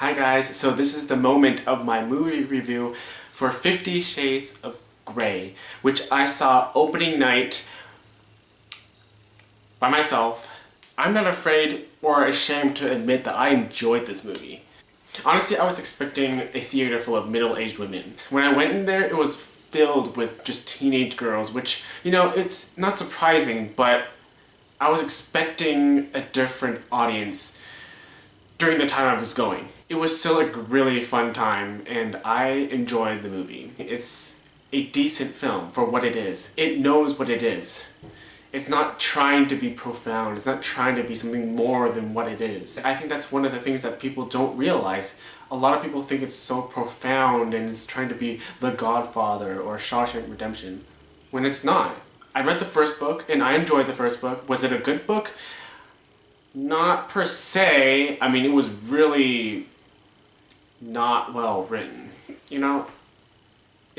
Hi guys, so this is the moment of my movie review for 50 Shades of Grey, which I saw opening night by myself. I'm not afraid or ashamed to admit that I enjoyed this movie. Honestly, I was expecting a theater full of middle-aged women. When I went in there, it was filled with just teenage girls, which, it's not surprising, but I was expecting a different audience during the time I was going. It was still a really fun time, and I enjoyed the movie. It's a decent film for what it is. It knows what it is. It's not trying to be profound. It's not trying to be something more than what it is. I think that's one of the things that people don't realize. A lot of people think it's so profound and it's trying to be The Godfather or Shawshank Redemption, when it's not. I read the first book and I enjoyed the first book. Was it a good book? Not per se. I mean, it was really not well written. It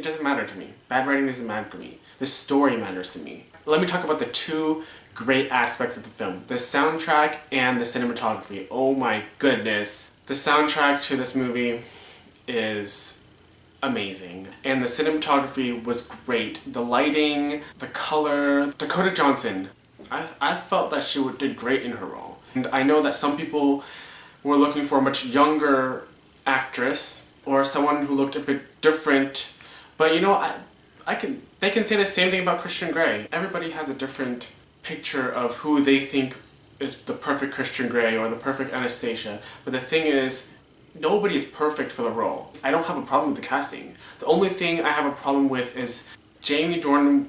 doesn't matter to me. Bad writing doesn't matter to me. The story matters to me. Let me talk about the two great aspects of the film. The soundtrack and the cinematography. Oh my goodness. The soundtrack to this movie is amazing. And the cinematography was great. The lighting, the color. Dakota Johnson. I felt that she did great in her role. And I know that some people were looking for a much younger actress or someone who looked a bit different. But they can say the same thing about Christian Grey. Everybody has a different picture of who they think is the perfect Christian Grey or the perfect Anastasia. But the thing is, nobody is perfect for the role. I don't have a problem with the casting. The only thing I have a problem with is Jamie Dornan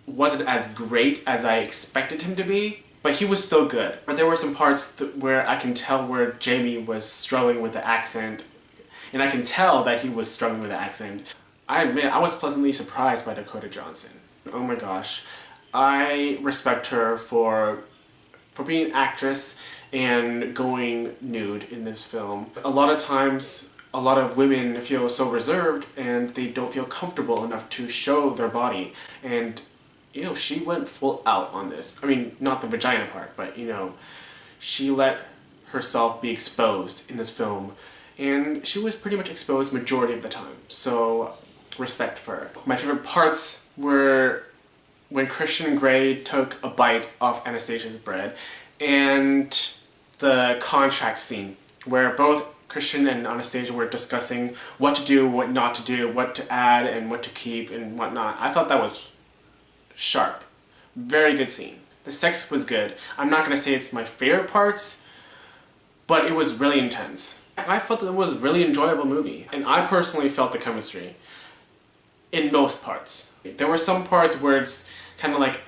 wasn't as great as I expected him to be, but he was still good. But there were some parts where I can tell where Jamie was struggling with the accent, and I can tell that he was struggling with the accent. I admit, I was pleasantly surprised by Dakota Johnson. Oh my gosh. I respect her for being an actress and going nude in this film. A lot of times, a lot of women feel so reserved and they don't feel comfortable enough to show their body. And she went full out on this. I mean, not the vagina part, but she let herself be exposed in this film. And she was pretty much exposed majority of the time. So, respect for her. My favorite parts were when Christian Grey took a bite off Anastasia's bread and the contract scene where both Christian and Anastasia were discussing what to do, what not to do, what to add and what to keep and whatnot. I thought that was sharp. Very good scene. The sex was good. I'm not going to say it's my favorite parts, but it was really intense. I felt that it was a really enjoyable movie, and I personally felt the chemistry in most parts. There were some parts where it's kind of like,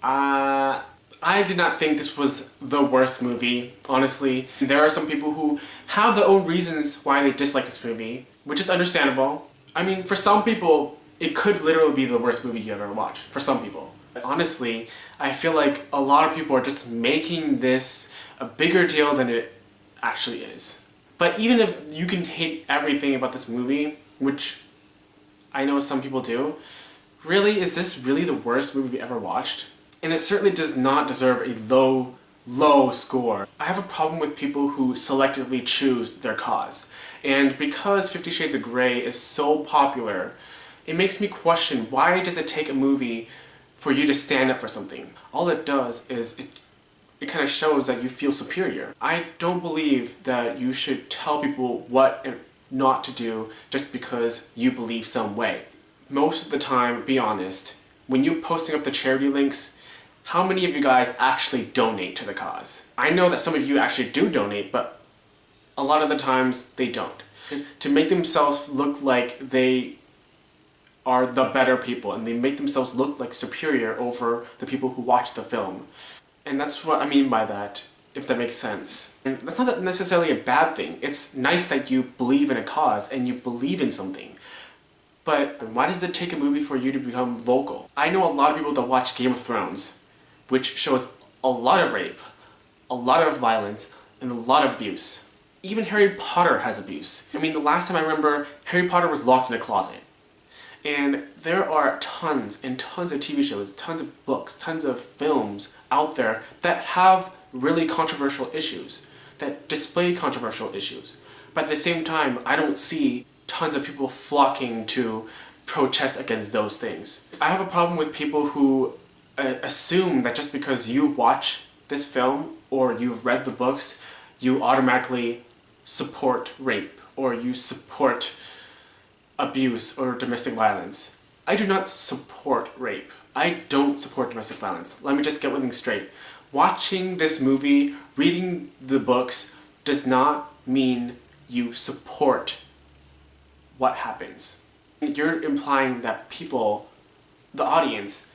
I did not think this was the worst movie, honestly. There are some people who have their own reasons why they dislike this movie, which is understandable. I mean, for some people, it could literally be the worst movie you ever watched, for some people. But honestly, I feel like a lot of people are just making this a bigger deal than it actually is. But even if you can hate everything about this movie, which I know some people do, really, is this really the worst movie we ever watched? And it certainly does not deserve a low score. I have a problem with people who selectively choose their cause. And because 50 Shades of Grey is so popular, it makes me question, why does it take a movie for you to stand up for something? All it does is it kind of shows that you feel superior. I don't believe that you should tell people what not to do just because you believe some way. Most of the time, be honest, when you're posting up the charity links, how many of you guys actually donate to the cause? I know that some of you actually do donate, but a lot of the times they don't. To make themselves look like they are the better people and they make themselves look like superior over the people who watch the film. And that's what I mean by that, if that makes sense. And that's not necessarily a bad thing. It's nice that you believe in a cause and you believe in something. But why does it take a movie for you to become vocal? I know a lot of people that watch Game of Thrones, which shows a lot of rape, a lot of violence, and a lot of abuse. Even Harry Potter has abuse. I mean, the last time I remember, Harry Potter was locked in a closet. And there are tons and tons of TV shows, tons of books, tons of films out there that have really controversial issues. that display controversial issues. But at the same time, I don't see tons of people flocking to protest against those things. I have a problem with people who assume that just because you watch this film or you've read the books, you automatically support rape or you support abuse or domestic violence. I do not support rape. I don't support domestic violence. Let me just get one thing straight. Watching this movie, reading the books, does not mean you support what happens. You're implying that people, the audience,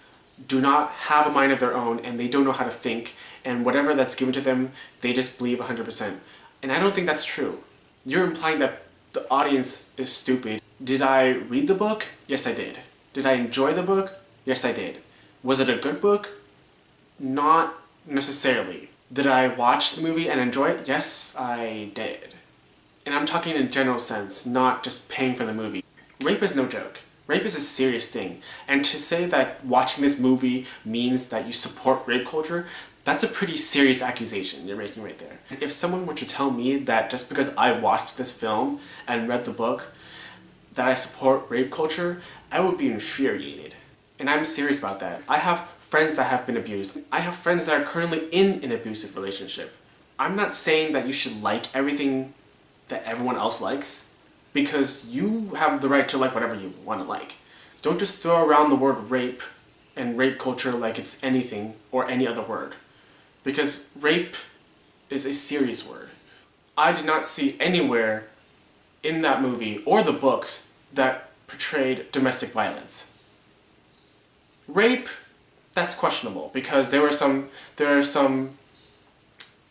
do not have a mind of their own and they don't know how to think, and whatever that's given to them, they just believe 100%. And I don't think that's true. You're implying that the audience is stupid. Did I read the book? Yes, I did. Did I enjoy the book? Yes, I did. Was it a good book? Not necessarily. Did I watch the movie and enjoy it? Yes, I did. And I'm talking in a general sense, not just paying for the movie. Rape is no joke. Rape is a serious thing. And to say that watching this movie means that you support rape culture, that's a pretty serious accusation you're making right there. If someone were to tell me that just because I watched this film and read the book, that I support rape culture, I would be infuriated. And I'm serious about that. I have friends that have been abused. I have friends that are currently in an abusive relationship. I'm not saying that you should like everything that everyone else likes, because you have the right to like whatever you want to like. Don't just throw around the word rape and rape culture like it's anything or any other word. Because rape is a serious word. I did not see anywhere in that movie or the books that portrayed domestic violence. Rape, that's questionable because there are some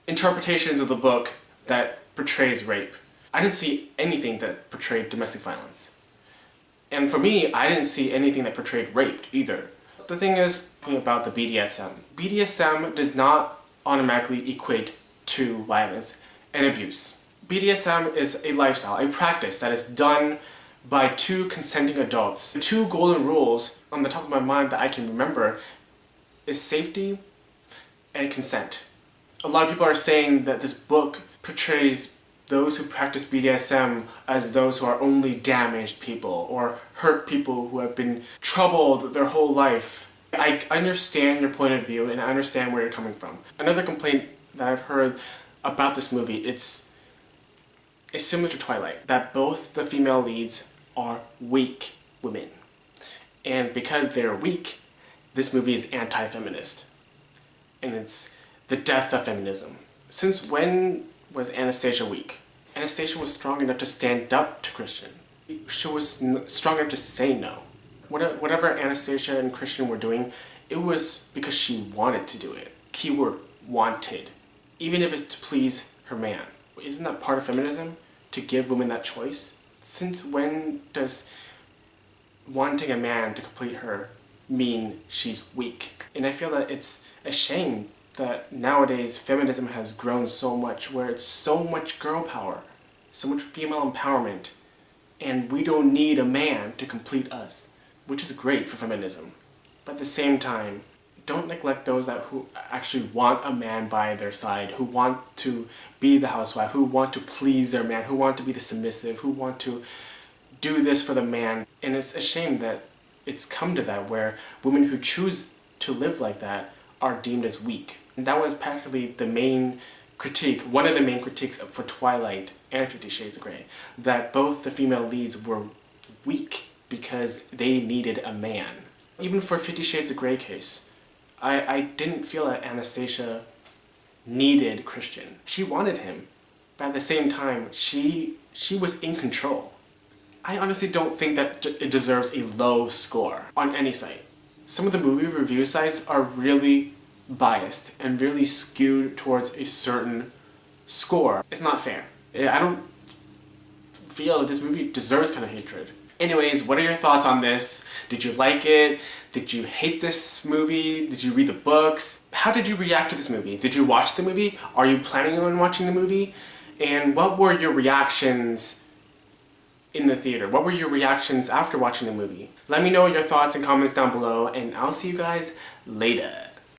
interpretations of the book that portrays rape. I didn't see anything that portrayed domestic violence. And for me, I didn't see anything that portrayed rape either. The thing is about the BDSM. BDSM does not automatically equate to violence and abuse. BDSM is a lifestyle, a practice that is done by two consenting adults. The two golden rules on the top of my mind that I can remember is safety and consent. A lot of people are saying that this book portrays those who practice BDSM as those who are only damaged people or hurt people who have been troubled their whole life. I understand your point of view and I understand where you're coming from. Another complaint that I've heard about this movie, it's similar to Twilight, that both the female leads are weak women. And because they're weak, this movie is anti-feminist. And it's the death of feminism. Since when was Anastasia weak? Anastasia was strong enough to stand up to Christian. She was strong enough to say no. Whatever Anastasia and Christian were doing, it was because she wanted to do it. Keyword, wanted. Even if it's to please her man. Isn't that part of feminism? To give women that choice? Since when does wanting a man to complete her mean she's weak? And I feel that it's a shame that nowadays feminism has grown so much, where it's so much girl power, so much female empowerment, and we don't need a man to complete us, which is great for feminism. But at the same time, don't neglect those who actually want a man by their side, who want to be the housewife, who want to please their man, who want to be the submissive, who want to do this for the man. And it's a shame that it's come to that, where women who choose to live like that are deemed as weak. And that was practically the main critique, one of the main critiques for Twilight and 50 Shades of Grey, that both the female leads were weak because they needed a man. Even for 50 Shades of Grey case, I didn't feel that Anastasia needed Christian. She wanted him, but at the same time, she was in control. I honestly don't think that it deserves a low score on any site. Some of the movie review sites are really biased and really skewed towards a certain score. It's not fair. I don't feel that this movie deserves kind of hatred. Anyways, what are your thoughts on this? Did you like it? Did you hate this movie? Did you read the books? How did you react to this movie? Did you watch the movie? Are you planning on watching the movie? And what were your reactions in the theater? What were your reactions after watching the movie? Let me know your thoughts and comments down below, and I'll see you guys later.